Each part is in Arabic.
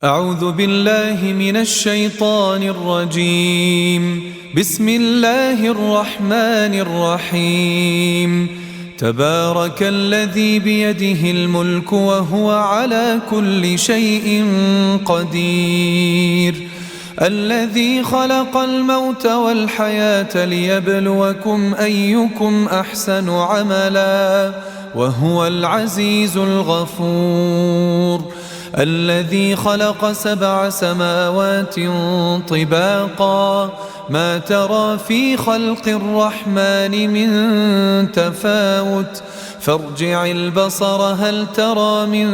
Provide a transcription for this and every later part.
أعوذ بالله من الشيطان الرجيم. بسم الله الرحمن الرحيم. تبارك الذي بيده الملك وهو على كل شيء قدير، الذي خلق الموت والحياة ليبلوكم أيكم أحسن عملا وهو العزيز الغفور، الذي خلق 7 سماوات طباقا ما ترى في خلق الرحمن من تفاوت فارجع البصر هل ترى من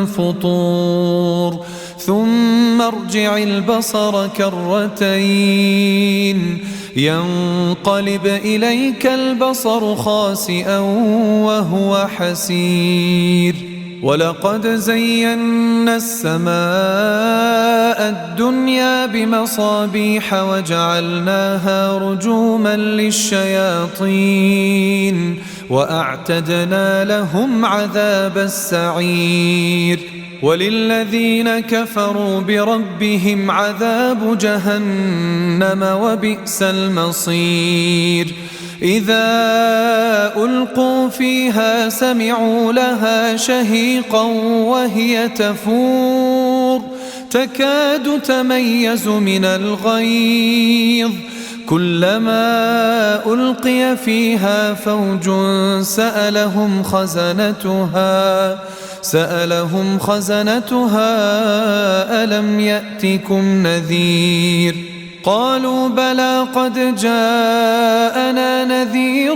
فطور ثم ارجع البصر كرتين ينقلب إليك البصر خاسئا وهو حسير. ولقد زينا السماء الدنيا بمصابيح وجعلناها رجوما للشياطين وأعتدنا لهم عذاب السعير. وللذين كفروا بربهم عذاب جهنم وبئس المصير. إذا ألقوا فيها سمعوا لها شهيقا وهي تفور تكاد تميز من الغيظ، كلما ألقي فيها فوج سألهم خزنتها ألم يأتكم نذير؟ قالوا بلى قد جاءنا نذير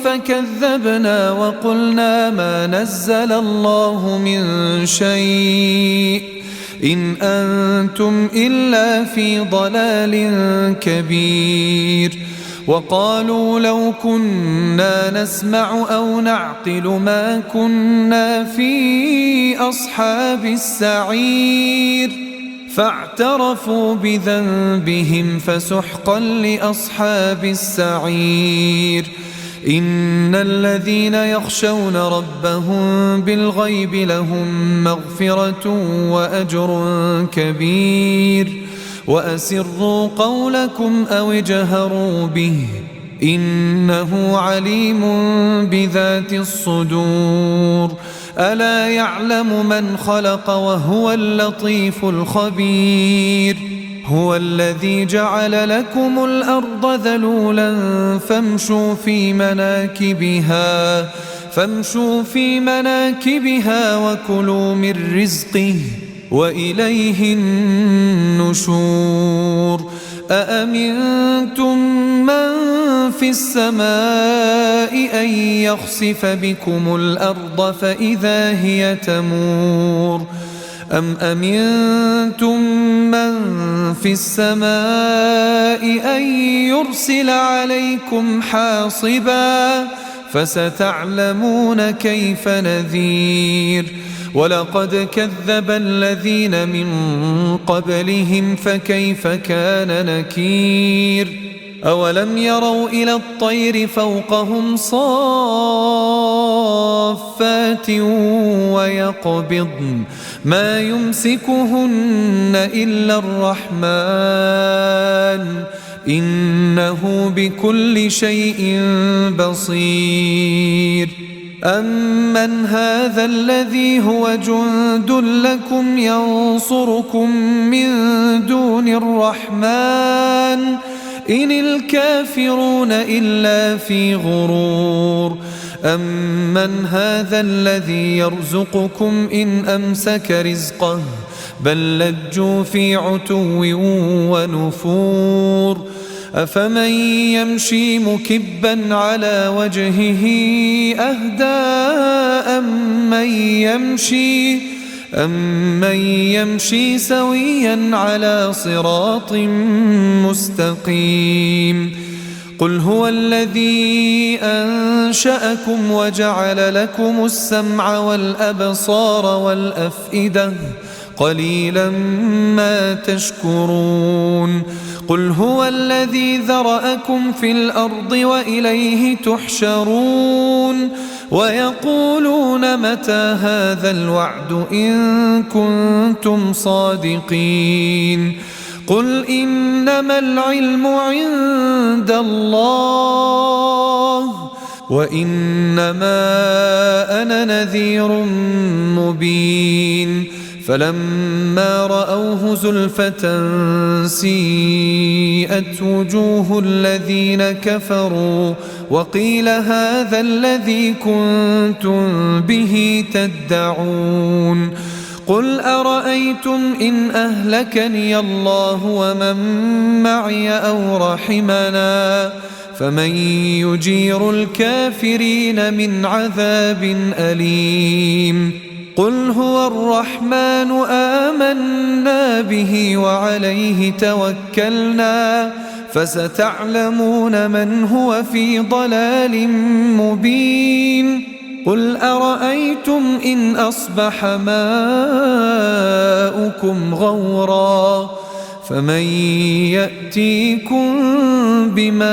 فكذبنا وقلنا ما نزل الله من شيء إن أنتم إلا في ضلال كبير. وقالوا لو كنا نسمع أو نعقل ما كنا في أصحاب السعير، فاعترفوا بذنبهم فسحقا لأصحاب السعير. إن الذين يخشون ربهم بالغيب لهم مغفرة وأجر كبير. وأسروا قولكم أو اجهروا به إنه عليم بذات الصدور. ألا يعلم من خلق وهو اللطيف الخبير. هو الذي جعل لكم الأرض ذلولا فامشوا في مناكبها وكلوا من رزقه وإليه النشور. أأمنتم من في السماء أن يخسف بكم الأرض فإذا هي تمور أم أمنتم من في السماء أن يرسل عليكم حاصبا فستعلمون كيف نذير. ولقد كذب الذين من قبلهم فكيف كان نكير. أولم يروا إلى الطير فوقهم صافات ويقبضن ما يمسكهن إلا الرحمن إنه بكل شيء بصير. أمن هذا الذي هو جند لكم ينصركم من دون الرحمن إن الكافرون إلا في غرور. أمن هذا الذي يرزقكم إن أمسك رزقه بل لجوا في عتو ونفور. أفمن يمشي مكبا على وجهه أهدى أمن يمشي سويا على صراط مستقيم. قل هو الذي أنشأكم وجعل لكم السمع والأبصار والأفئدة قليلا ما تشكرون. قل هو الذي ذرأكم في الأرض وإليه تحشرون. ويقولون متى هذا الوعد إن كنتم صادقين قل إنما العلم عند الله وإنما أنا نذير مبين فلما رأوه زلفة سيئت وجوه الذين كفروا وقيل هذا الذي كنتم به تدعون قل أرأيتم إن أهلكني الله ومن معي أو رحمنا فمن يجير الكافرين من عذاب أليم قل هو الرحمن آمنا به وعليه توكلنا فستعلمون من هو في ضلال مبين قل أرأيتم إن أصبح ماؤكم غورا فمن يأتيكم بماء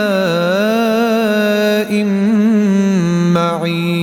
معين